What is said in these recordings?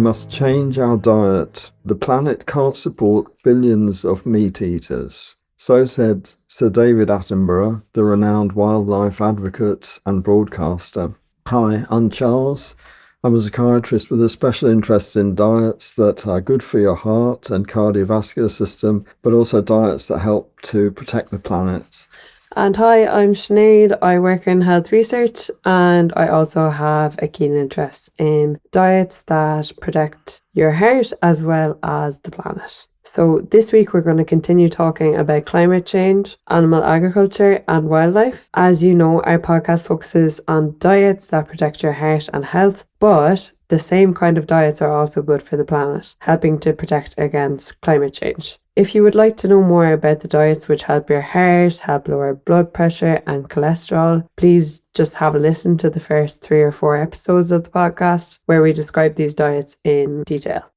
must change our diet. The planet can't support billions of meat eaters. So said Sir David Attenborough, the renowned wildlife advocate and broadcaster. Hi, I'm Charles. I'm a psychiatrist with a special interest in diets that are good for your heart and cardiovascular system, but also diets that help to protect the planet. And hi, I'm Sinead. I work in health research and I also have a keen interest in diets that protect your heart as well as the planet. So this week we're going to continue talking about climate change, animal agriculture and wildlife. As you know, our podcast focuses on diets that protect your heart and health, but the same kind of diets are also good for the planet, helping to protect against climate change. If you would like to know more about the diets which help your heart, help lower blood pressure and cholesterol, please just have a listen to the first 3 or 4 episodes of the podcast where we describe these diets in detail.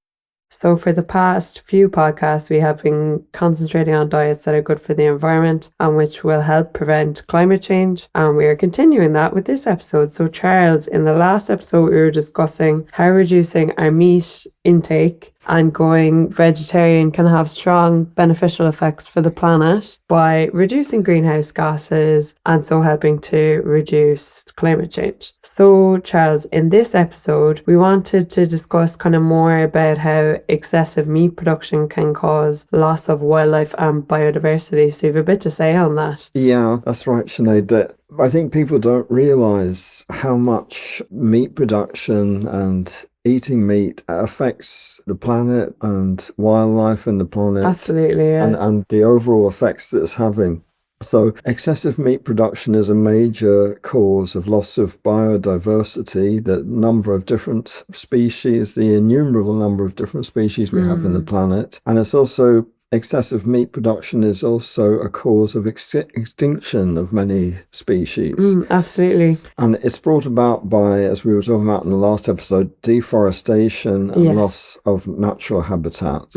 So for the past few podcasts, we have been concentrating on diets that are good for the environment and which will help prevent climate change. And we are continuing that with this episode. So Charles, in the last episode, we were discussing how reducing our meat intake and going vegetarian can have strong beneficial effects for the planet by reducing greenhouse gases and so helping to reduce climate change. So Charles, in this episode, we wanted to discuss kind of more about how excessive meat production can cause loss of wildlife and biodiversity. So you have a bit to say on that. Yeah, that's right, Sinead. I think people don't realise how much meat production and eating meat affects the planet and wildlife and the planet. Absolutely, yeah. And the overall effects that it's having. So excessive meat production is a major cause of loss of biodiversity, the number of different species, the innumerable number of different species we have in the planet. And it's also excessive meat production is also a cause of extinction of many species. Absolutely. And it's brought about by, as we were talking about in the last episode, deforestation and loss of natural habitats.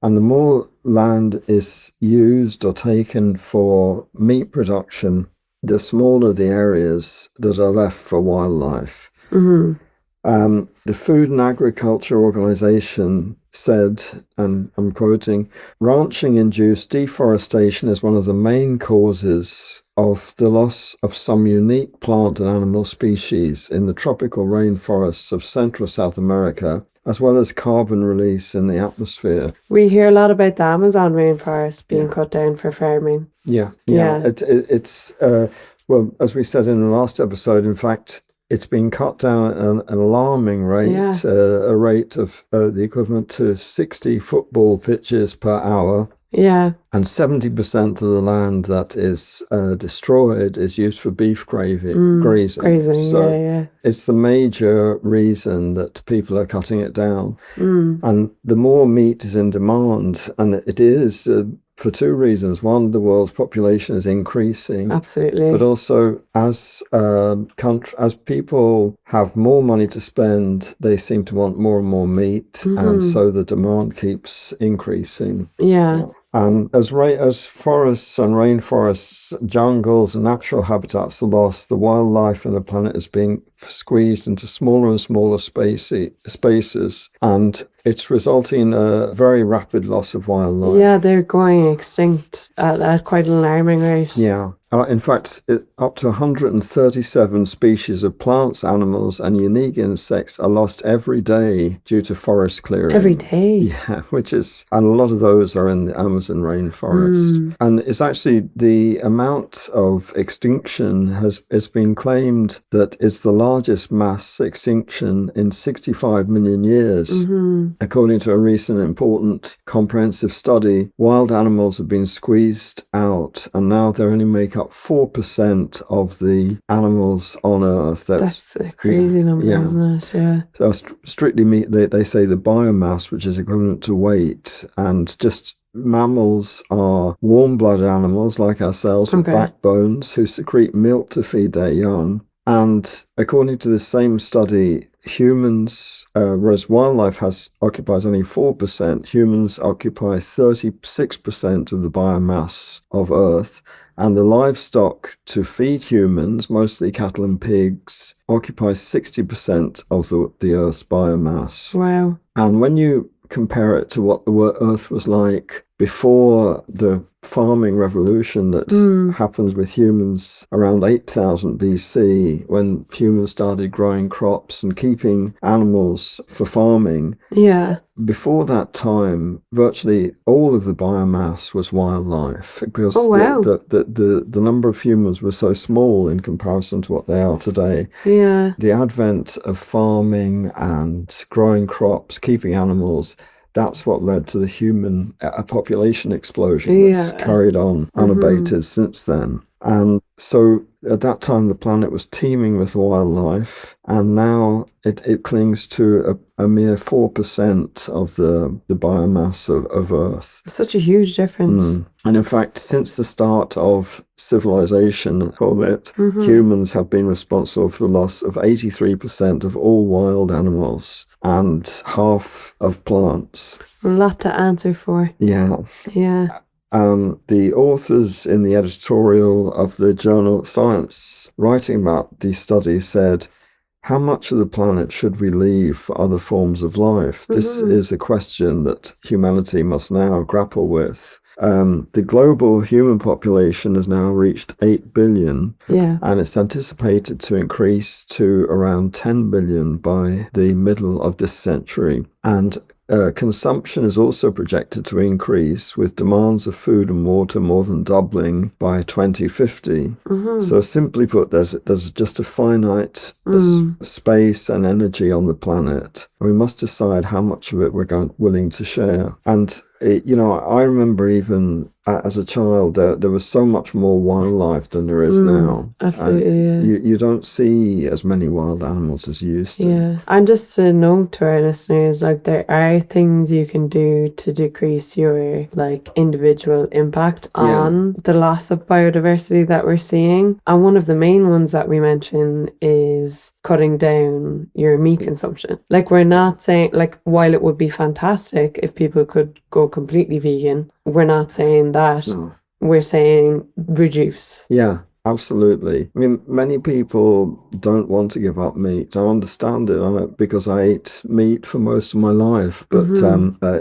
And the more land is used or taken for meat production, the smaller the areas that are left for wildlife. The Food and Agriculture Organization said, and I'm quoting, ranching-induced deforestation is one of the main causes of the loss of some unique plant and animal species in the tropical rainforests of Central South America, as well as carbon release in the atmosphere. We hear a lot about the Amazon rainforest being cut down for farming. It's well, as we said in the last episode, in fact, it's been cut down at an alarming rate, a rate of the equivalent to 60 football pitches per hour. Yeah. And 70% of the land that is destroyed is used for beef grazing. So it's the major reason that people are cutting it down. And the more meat is in demand, and it is for 2 reasons. One, the world's population is increasing. Absolutely. But also, as people have more money to spend, they seem to want more and more meat, and so the demand keeps increasing. Yeah. As forests and rainforests, jungles and natural habitats are lost, the wildlife and the planet is being squeezed into smaller and smaller spaces, and it's resulting in a very rapid loss of wildlife. Yeah, they're going extinct at quite an alarming rate. Yeah. In fact, up to 137 species of plants, animals, and unique insects are lost every day due to forest clearing. Every day? Yeah, and a lot of those are in the Amazon rainforest. And it's actually the amount of extinction it's been claimed that it's the largest mass extinction in 65 million years. According to a recent important comprehensive study, wild animals have been squeezed out, and now they only make up 4% of the animals on Earth. That's a crazy number, isn't it? Yeah. So strictly, they say the biomass, which is equivalent to weight, and just mammals are warm-blooded animals like ourselves with backbones who secrete milk to feed their young. And according to the same study, humans, whereas wildlife occupies only 4%, humans occupy 36% of the biomass of Earth. And the livestock to feed humans, mostly cattle and pigs, occupies 60% of the Earth's biomass. Wow. And when you compare it to what the Earth was like before the farming revolution that happens with humans around 8000 BC, when humans started growing crops and keeping animals for farming. Yeah. Before that time, virtually all of the biomass was wildlife, because the number of humans was so small in comparison to what they are today. Yeah. The advent of farming and growing crops, keeping animals, that's what led to the human population explosion that's carried on unabated since then. And so at that time, the planet was teeming with wildlife, and now it clings to a mere 4% of the biomass of Earth. Such a huge difference. And in fact, since the start of civilization, call it, humans have been responsible for the loss of 83% of all wild animals and half of plants. A lot to answer for. Yeah. Yeah. The authors in the editorial of the journal Science, writing about these studies, said, how much of the planet should we leave for other forms of life? This is a question that humanity must now grapple with. The global human population has now reached 8 billion, and it's anticipated to increase to around 10 billion by the middle of this century. And consumption is also projected to increase, with demands of food and water more than doubling by 2050. So simply put, there's just a finite space and energy on the planet. We must decide how much of it we're willing to share. And I remember even as a child, there was so much more wildlife than there is now. Absolutely. You don't see as many wild animals as you used to. Yeah. And just to note to our listeners, like, there are things you can do to decrease your individual impact on the loss of biodiversity that we're seeing. And one of the main ones that we mention is cutting down your meat consumption. We're not saying, while it would be fantastic if people could go completely vegan, we're not saying that. No. We're saying reduce. Yeah, absolutely. I mean, many people don't want to give up meat. I understand it because I ate meat for most of my life. But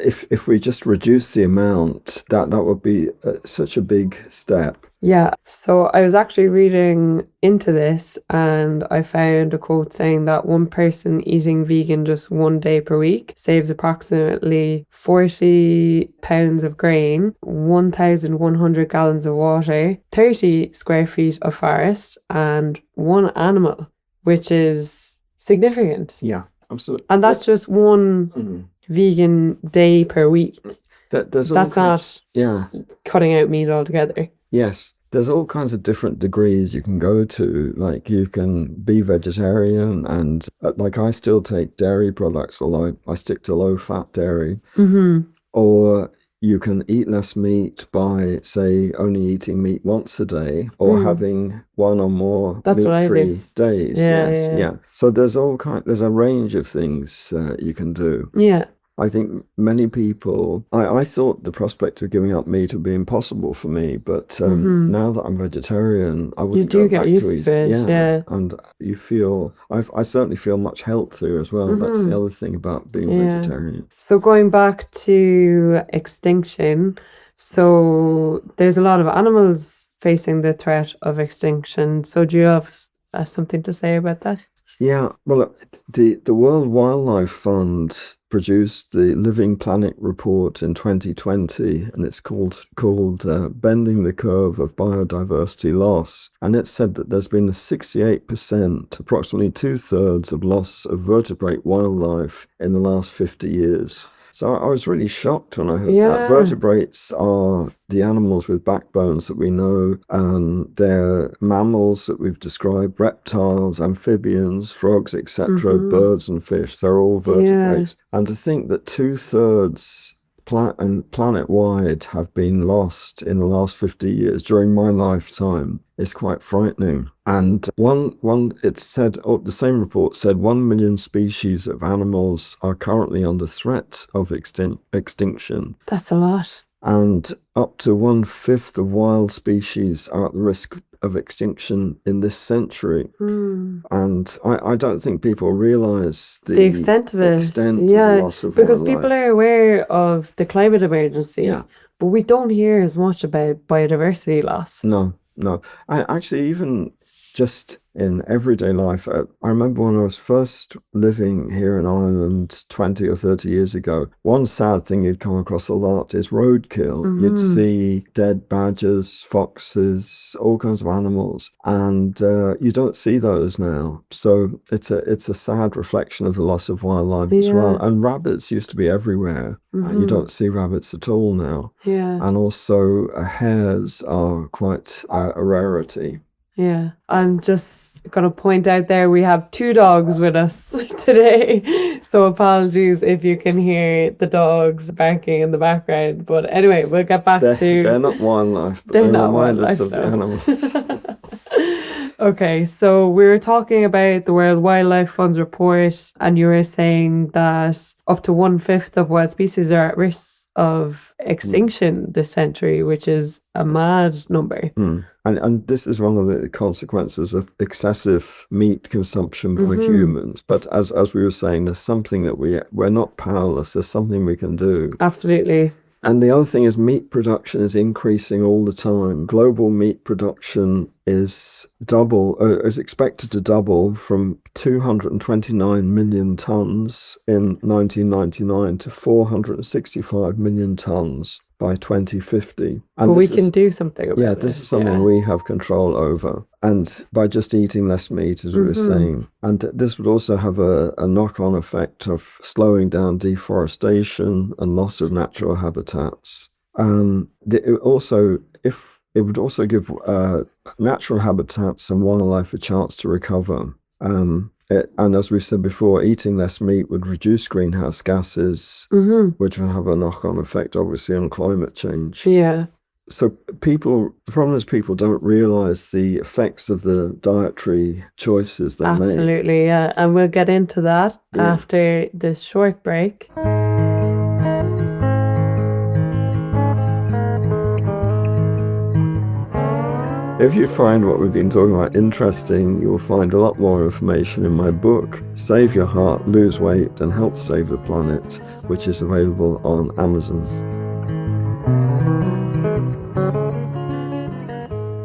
if we just reduce the amount, that would be such a big step. Yeah, so I was actually reading into this, and I found a quote saying that one person eating vegan just 1 day per week saves approximately 40 pounds of grain, 1,100 gallons of water, 30 square feet of forest, and one animal, which is significant. Yeah, absolutely. And that's just one vegan day per week. That's not cutting out meat altogether. Yes, there's all kinds of different degrees you can go to. You can be vegetarian, and I still take dairy products, although I stick to low-fat dairy. Or you can eat less meat by, say, only eating meat once a day, or having one or more meat-free days. Yeah. So there's a range of things you can do. Yeah. I think many people, I thought the prospect of giving up meat would be impossible for me, but now that I'm vegetarian, I wouldn't go back to eat. You do get used to it, yeah. And you feel, I certainly feel much healthier as well. That's the other thing about being vegetarian. So going back to extinction, so there's a lot of animals facing the threat of extinction. So do you have something to say about that? Yeah, well, the World Wildlife Fund produced the Living Planet report in 2020, and it's called Bending the Curve of Biodiversity Loss. And it said that there's been a 68%, approximately 2/3 of loss of vertebrate wildlife in the last 50 years. So I was really shocked when I heard that. Vertebrates are the animals with backbones that we know. They're mammals that we've described, reptiles, amphibians, frogs, etc., birds and fish. They're all vertebrates. And to think that 2/3 planet-wide have been lost in the last 50 years during my lifetime is quite frightening. And it said, the same report said 1 million species of animals are currently under threat of extinction. That's a lot. and up to 1/5 of wild species are at the risk of extinction in this century. And I don't think people realise the extent of it. Of the loss of because wildlife. people are aware of the climate emergency, but we don't hear as much about biodiversity loss. No. Actually, even just in everyday life, I remember when I was first living here in Ireland 20 or 30 years ago, one sad thing you'd come across a lot is roadkill. You'd see dead badgers, foxes, all kinds of animals, and you don't see those now. So it's a sad reflection of the loss of wildlife as well. And rabbits used to be everywhere. You don't see rabbits at all now. And also hares are quite a rarity. Yeah, I'm just going to point out there we have 2 dogs with us today. So apologies if you can hear the dogs barking in the background. But anyway, we'll get back to... They're not wildlife, but they remind us of the animals. Okay, so we were talking about the World Wildlife Fund's report, and you were saying that up to 1/5 of wild species are at risk of extinction this century, which is a mad number. And this is one of the consequences of excessive meat consumption by humans. But as we were saying, there's something that we're not powerless. There's something we can do. Absolutely. And the other thing is meat production is increasing all the time. Global meat production is expected to double from 229 million tons in 1999 to 465 million tons by 2050. And but we can do something about it. This is something we have control over. And by just eating less meat, as we were saying. And this would also have a knock-on effect of slowing down deforestation and loss of natural habitats. It would also give natural habitats and wildlife a chance to recover. And as we said before, eating less meat would reduce greenhouse gases, which will have a knock-on effect, obviously, on climate change. Yeah. So the problem is people don't realise the effects of the dietary choices they make. Absolutely, yeah. And we'll get into that after this short break. If you find what we've been talking about interesting, you'll find a lot more information in my book, Save Your Heart, Lose Weight and Help Save the Planet, which is available on Amazon.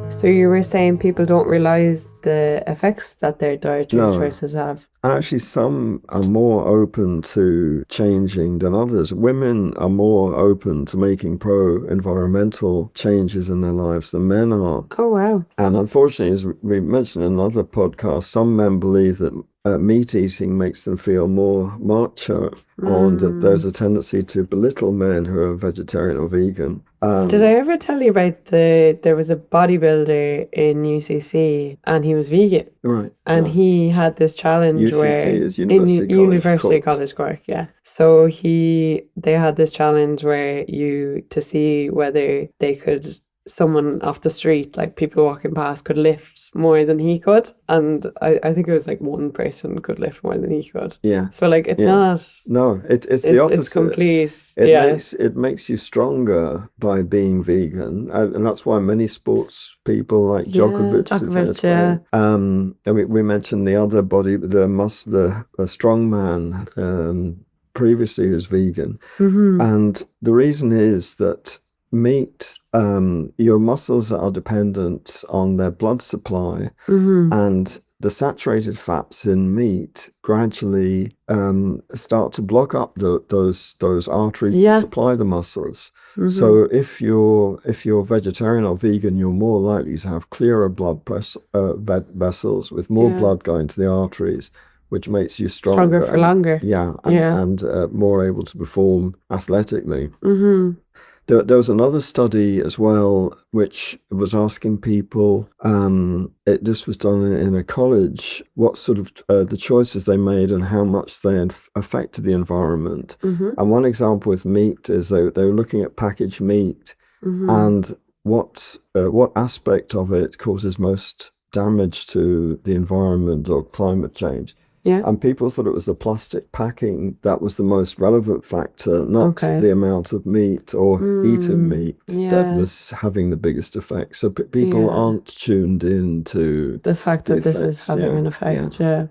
So you were saying people don't realise the effects that their dietary choices have. And actually some are more open to changing than others. Women are more open to making pro-environmental changes in their lives than men are. Oh, wow. And unfortunately, as we mentioned in another podcast, some men believe that meat eating makes them feel more macho, and that there's a tendency to belittle men who are vegetarian or vegan. Did I ever tell you about there was a bodybuilder in UCC and he was vegan? Right. And he had this challenge UCC is University College Cork, yeah. So they had this challenge where to see whether someone off the street, like people walking past, could lift more than he could. And I think it was like one person could lift more than he could. Yeah. So like it's not... No, it's the opposite. It's complete. It makes you stronger by being vegan. And that's why many sports people like Djokovic, we mentioned the other the strongman previously who's vegan. And the reason is that meat, your muscles are dependent on their blood supply, and the saturated fats in meat gradually start to block up those arteries that supply the muscles. So if you're vegetarian or vegan, you're more likely to have clearer blood vessels with more blood going to the arteries, which makes you stronger for longer. And more able to perform athletically. There was another study as well, which was asking people, this was done in a college, what sort of the choices they made and how much they had affected the environment. And one example with meat is they were looking at packaged meat and what aspect of it causes most damage to the environment or climate change. Yeah. And people thought it was the plastic packing that was the most relevant factor, not the amount of meat or eaten meat that was having the biggest effect. So people aren't tuned in to the fact that this is having an effect. Yeah.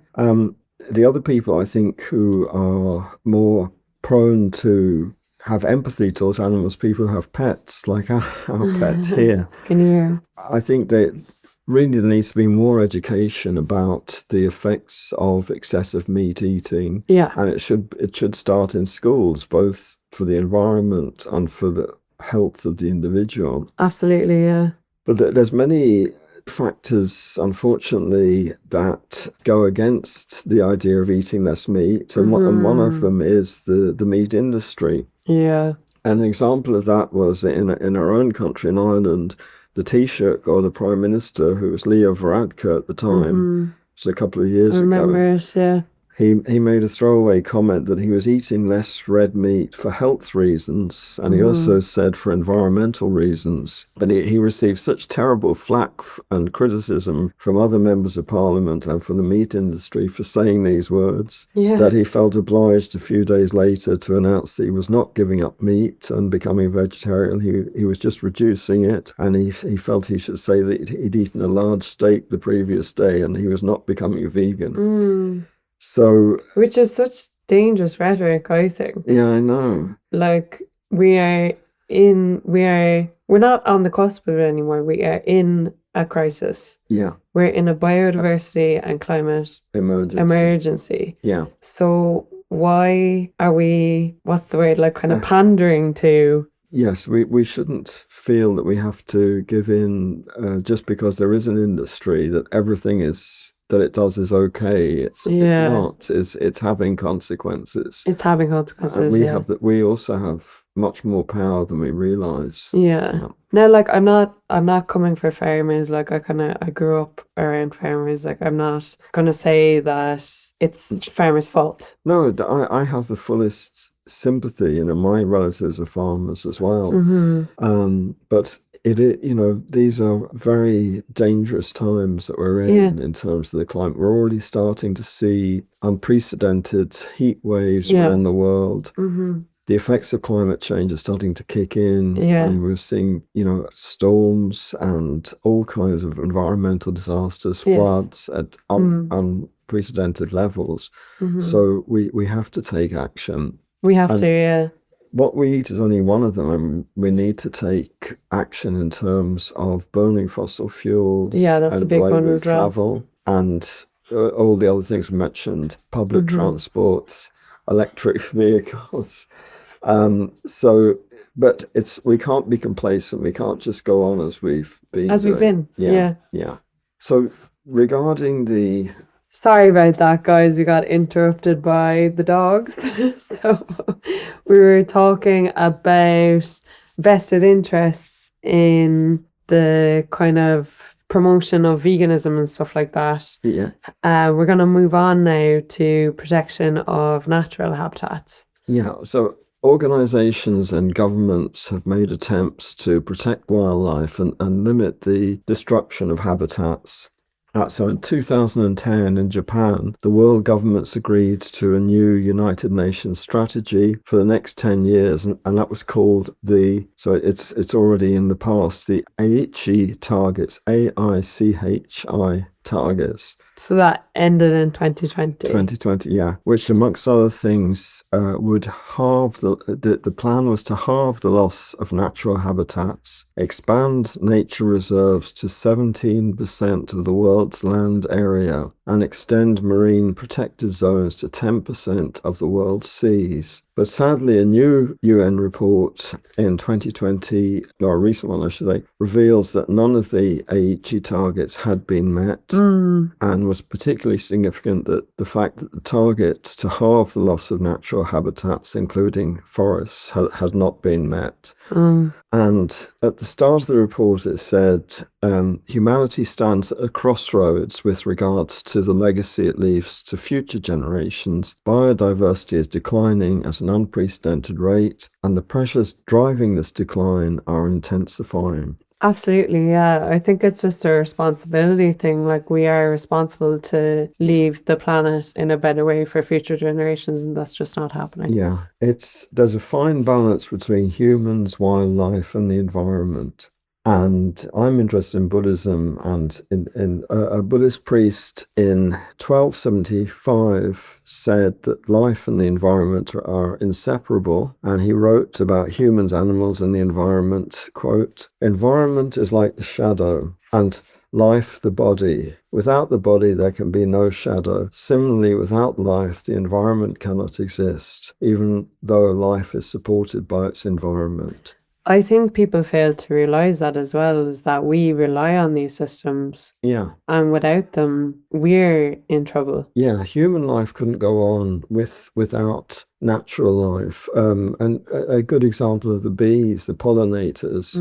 The other people, I think, who are more prone to have empathy towards animals, people who have pets, like our pet here. Can you hear? I think that really there needs to be more education about the effects of excessive meat eating. Yeah. And it should start in schools, both for the environment and for the health of the individual. Absolutely, yeah. But there's many factors, unfortunately, that go against the idea of eating less meat. And one of them is the meat industry. Yeah. An example of that was in our own country, in Ireland, the Taoiseach, or the Prime Minister, who was Leo Varadkar at the time, it was a couple of years ago. I remember it, yeah. He made a throwaway comment that he was eating less red meat for health reasons, and he also said for environmental reasons. But he received such terrible flack and criticism from other members of Parliament and from the meat industry for saying these words that he felt obliged a few days later to announce that he was not giving up meat and becoming vegetarian. He was just reducing it, and he felt he should say that he'd eaten a large steak the previous day and he was not becoming a vegan. So, which is such dangerous rhetoric, I think. Yeah, I know. Like we're not on the cusp of it anymore. We are in a crisis. Yeah. We're in a biodiversity and climate emergency. Yeah. So why are we, what's the word, like kind of pandering to? Yes, we shouldn't feel that we have to give in just because there is an industry that everything that it does is okay. It's not. It's having consequences. It's having consequences. And we also have much more power than we realize. Yeah. Now, like I'm not coming for farmers. Like I grew up around farmers. Like I'm not gonna say that it's farmers' fault. No, I have the fullest sympathy. My relatives are farmers as well. But these are very dangerous times that we're in terms of the climate. We're already starting to see unprecedented heat waves around the world. The effects of climate change are starting to kick in, and we're seeing, storms and all kinds of environmental disasters, floods at unprecedented levels. So we have to take action. We have to, yeah. What we eat is only one of them, and we need to take action in terms of burning fossil fuels. Yeah, that's and a big one as well. Travel and all the other things we mentioned, public transport, electric vehicles. But we can't be complacent. We can't just go on as we've been. Yeah. So regarding the... Sorry about that, guys. We got interrupted by the dogs. So we were talking about vested interests in the kind of promotion of veganism and stuff like that. Yeah. We're going to move on now to protection of natural habitats. Yeah. So organizations and governments have made attempts to protect wildlife and limit the destruction of habitats. So in 2010 in Japan, the world governments agreed to a new United Nations strategy for the next 10 years, and that was called it's already in the past, the Aichi targets, AICHI targets. So that ended in 2020. 2020, yeah. Which, amongst other things, would halve the plan was to halve the loss of natural habitats, expand nature reserves to 17% of the world's land area, and extend marine protected zones to 10% of the world's seas. But sadly, a new UN report in 2020, or a recent one I should say, reveals that none of the Aichi targets had been met, and was particularly significant that the fact that the target to halve the loss of natural habitats, including forests, had not been met. And at the start of the report, it said, humanity stands at a crossroads with regards to the legacy it leaves to future generations. Biodiversity is declining at an unprecedented rate, and the pressures driving this decline are intensifying. Absolutely, yeah. I think it's just a responsibility thing. Like, we are responsible to leave the planet in a better way for future generations, and that's just not happening. Yeah, there's a fine balance between humans, wildlife, and the environment. And I'm interested in Buddhism, and in a Buddhist priest in 1275 said that life and the environment are inseparable. And he wrote about humans, animals, and the environment, quote, "Environment is like the shadow, and life the body. Without the body, there can be no shadow. Similarly, without life, the environment cannot exist, even though life is supported by its environment." I think people fail to realize that as well, is that we rely on these systems, Yeah. and without them, we're in trouble. Yeah, human life couldn't go on without natural life. And a good example of the bees, the pollinators,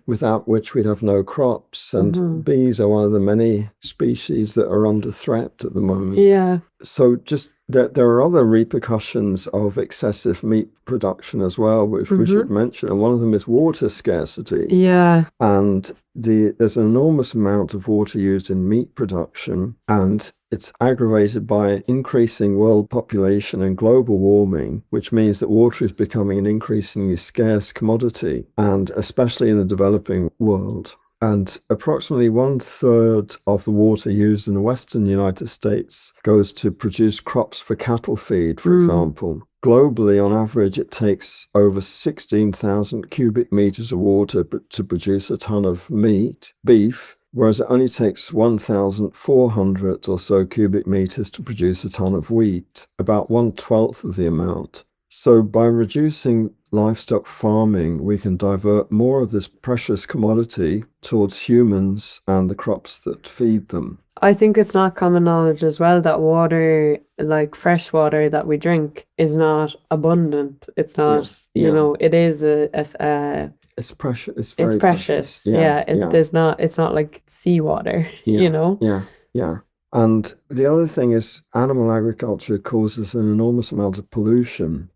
without which we'd have no crops. And bees are one of the many species that are under threat at the moment. Yeah. So just there are other repercussions of excessive meat production as well, which we should mention. And one of them is water scarcity. Yeah. And there's an enormous amount of water used in meat production, and it's aggravated by increasing world population and global warming, which means that water is becoming an increasingly scarce commodity, and especially in the developing world. And approximately 1/3 of the water used in the western United States goes to produce crops for cattle feed, for example. Globally, on average, it takes over 16,000 cubic meters of water to produce a ton of beef, whereas it only takes 1,400 or so cubic meters to produce a ton of wheat, about 1/12 of the amount. So by reducing livestock farming, we can divert more of this precious commodity towards humans and the crops that feed them. I think it's not common knowledge as well that water, like fresh water that we drink, is not abundant. It's not, it is it's precious. It's very precious. There's not. It's not like seawater. Yeah. And the other thing is, animal agriculture causes an enormous amount of pollution.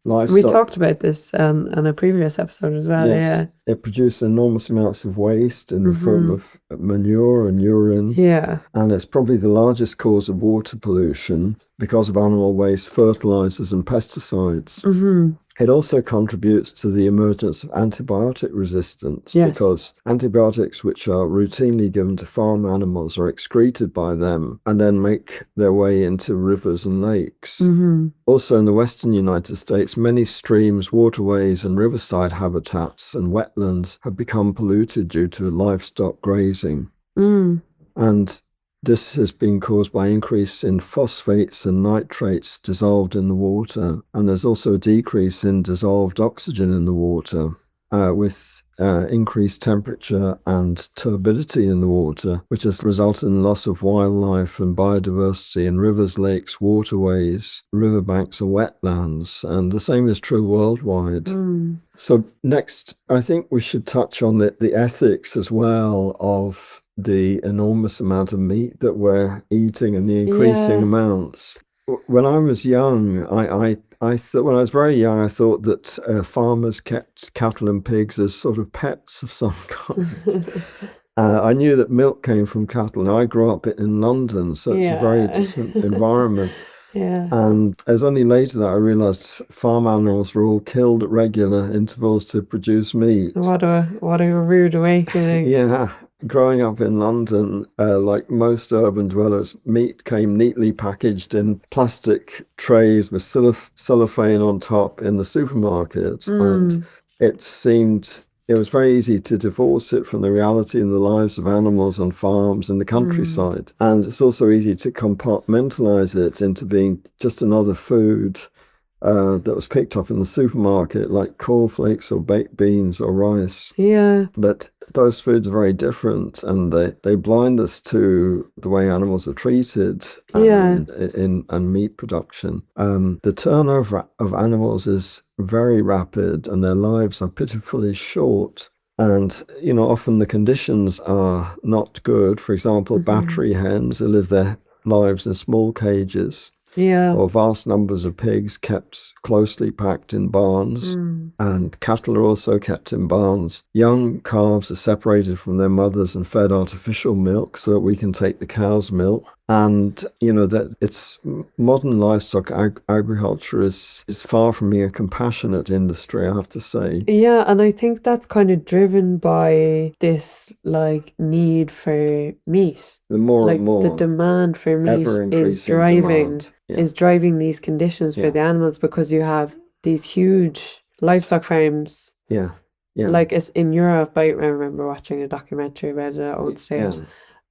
Livestock, we talked about this on a previous episode as well. Yes, it produces enormous amounts of waste in the form of manure and urine. Yeah. And it's probably the largest cause of water pollution because of animal waste, fertilizers, and pesticides. It also contributes to the emergence of antibiotic resistance, because antibiotics, which are routinely given to farm animals, are excreted by them and then make their way into rivers and lakes. Also, in the western United States, many streams, waterways, and riverside habitats and wetlands have become polluted due to livestock grazing. And this has been caused by increase in phosphates and nitrates dissolved in the water. And there's also a decrease in dissolved oxygen in the water with increased temperature and turbidity in the water, which has resulted in loss of wildlife and biodiversity in rivers, lakes, waterways, riverbanks, and wetlands. And the same is true worldwide. So next, I think we should touch on the ethics as well of the enormous amount of meat that we're eating and the increasing amounts. When I was young, I thought, when I was very young, I thought that farmers kept cattle and pigs as sort of pets of some kind. I knew that milk came from cattle. Now, I grew up in London, so it's a very different environment. And it was only later that I realised farm animals were all killed at regular intervals to produce meat. What a rude awakening. Growing up in London, like most urban dwellers, meat came neatly packaged in plastic trays with cellophane on top in the supermarket. And it was very easy to divorce it from the reality in the lives of animals on farms in the countryside. And it's also easy to compartmentalize it into being just another food that was picked up in the supermarket, like cornflakes or baked beans or rice. But those foods are very different, and they blind us to the way animals are treated in meat production. The turnover of animals is very rapid, and their lives are pitifully short. And, often the conditions are not good. For example, battery hens who live their lives in small cages. Yeah. or vast numbers of pigs kept closely packed in barns. And cattle are also kept in barns. Young calves are separated from their mothers and fed artificial milk so that we can take the cow's milk. And, you know, that it's modern livestock agriculture is far from being a compassionate industry, I have to say. Yeah, and I think that's kind of driven by this like need for meat. The more Like and more the demand for meat ever is increasing driving demand. Yeah. is driving these conditions for Yeah. the animals, because you have these huge livestock farms. Yeah. Yeah. Like it's in Europe. I remember watching a documentary about it at Old State,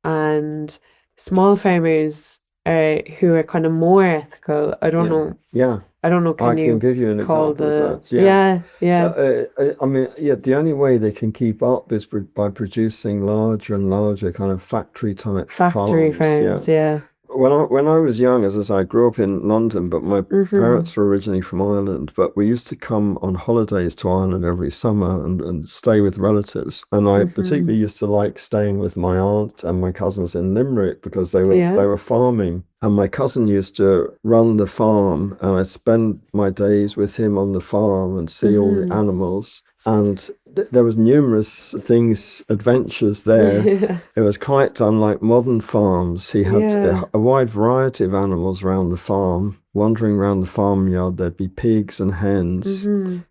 and small farmers who are kind of more ethical. I don't know. Yeah. I don't know. I Can you can give you an call example of that. Yeah. I mean, the only way they can keep up is by producing larger and larger kind of factory type Factory farms. Yeah. When I was young, as I grew up in London, but my parents were originally from Ireland, but we used to come on holidays to Ireland every summer and stay with relatives. And I particularly used to like staying with my aunt and my cousins in Limerick because they were farming. And my cousin used to run the farm, and I'd spend my days with him on the farm and see all the animals. And there was numerous adventures there. It was quite unlike modern farms. He had a wide variety of animals around the farm. Wandering around the farmyard, there'd be pigs and hens,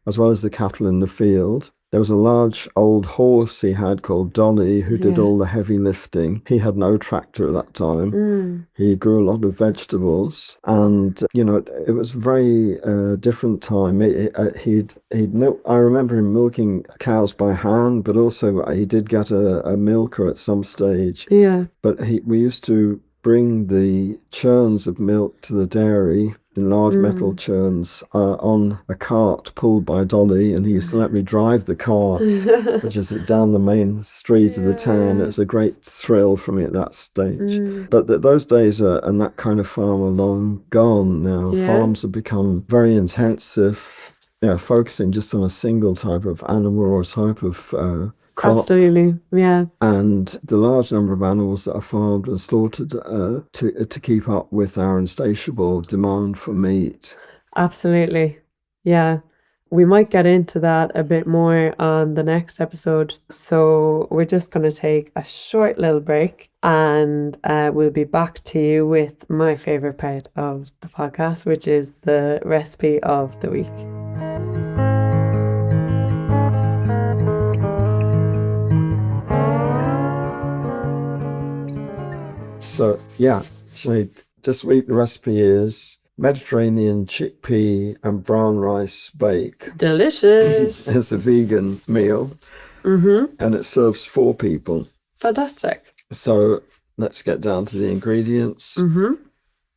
as well as the cattle in the field. There was a large old horse he had called Dolly, who did all the heavy lifting. He had no tractor at that time. He grew a lot of vegetables, and you know, it was a very different time. He'd milk. I remember him milking cows by hand, but also he did get a milker at some stage. Yeah. But we used to bring the churns of milk to the dairy in large metal churns on a cart pulled by Dolly, and he used to let me drive the cart, which is down the main street of the town. It was a great thrill for me at that stage. But those days and that kind of farm are long gone now. Farms have become very intensive, focusing just on a single type of animal or type of crop. Absolutely, yeah. And the large number of animals that are farmed and slaughtered to keep up with our insatiable demand for meat. Absolutely, yeah. We might get into that a bit more on the next episode. So we're just going to take a short little break, and we'll be back to you with my favourite part of the podcast, which is the recipe of the week. So, this week the recipe is Mediterranean chickpea and brown rice bake. Delicious! It's a vegan meal, and it serves 4 people. Fantastic. So, let's get down to the ingredients.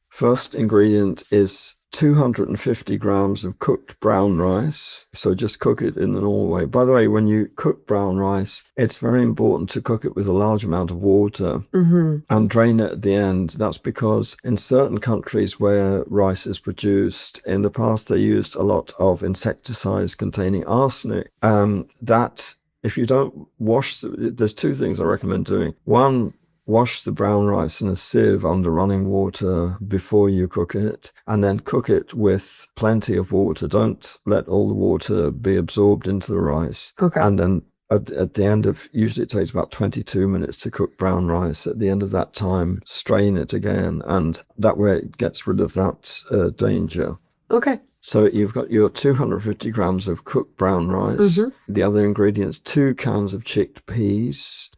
First ingredient is 250 grams of cooked brown rice. So just cook it in the normal way. By the way, when you cook brown rice, it's very important to cook it with a large amount of water and drain it at the end. That's because in certain countries where rice is produced, in the past they used a lot of insecticides containing arsenic. That if you don't wash, there's 2 things I recommend doing. One, wash the brown rice in a sieve under running water before you cook it, and then cook it with plenty of water. Don't let all the water be absorbed into the rice. Okay. And then at the end of, usually it takes about 22 minutes to cook brown rice. At the end of that time, strain it again, and that way it gets rid of that danger. Okay. So you've got your 250 grams of cooked brown rice. The other ingredients, 2 cans of chickpeas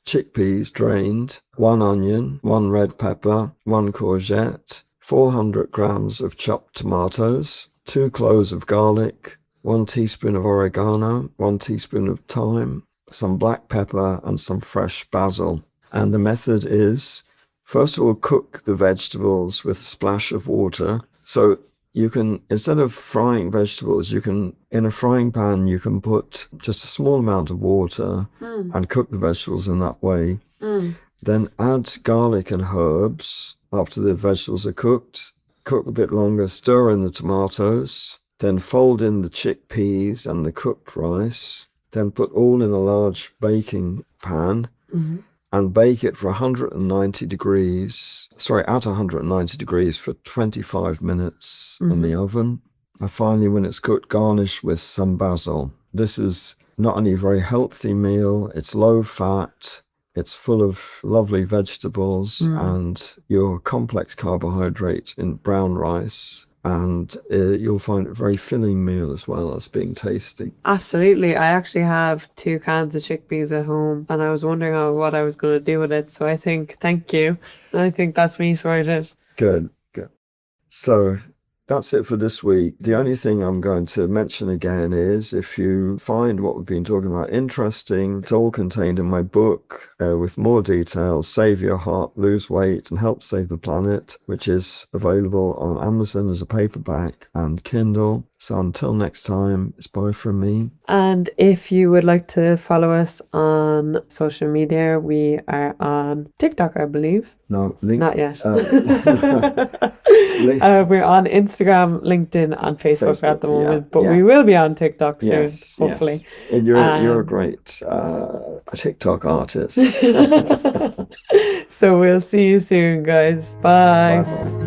drained, 1 onion, 1 red pepper, 1 courgette, 400 grams of chopped tomatoes, 2 cloves of garlic, 1 teaspoon of oregano, 1 teaspoon of thyme, some black pepper, and some fresh basil. And the method is, first of all, cook the vegetables with a splash of water. So you can, instead of frying vegetables, in a frying pan, you can put just a small amount of water and cook the vegetables in that way. Then add garlic and herbs after the vegetables are cooked. Cook a bit longer, stir in the tomatoes, then fold in the chickpeas and the cooked rice. Then put all in a large baking pan. and bake it for 190 degrees. Sorry, at 190 degrees for 25 minutes in the oven. And finally, when it's cooked, garnish with some basil. This is not only a very healthy meal, it's low fat, it's full of lovely vegetables and your complex carbohydrate in brown rice. And you'll find it a very filling meal as well as being tasty. Absolutely. I actually have 2 cans of chickpeas at home and I was wondering what I was going to do with it. So I think, thank you. I think that's me sorted. Good. So that's it for this week. The only thing I'm going to mention again is if you find what we've been talking about interesting, it's all contained in my book with more details, Save Your Heart, Lose Weight and Help Save the Planet, which is available on Amazon as a paperback and Kindle. So until next time, it's bye from me. And if you would like to follow us on social media, we are on TikTok, I believe. No, not yet. We're on Instagram, LinkedIn, and Facebook at the moment, but we will be on TikTok soon, hopefully. Yes. And you're a great TikTok artist. So we'll see you soon, guys. Bye. Bye.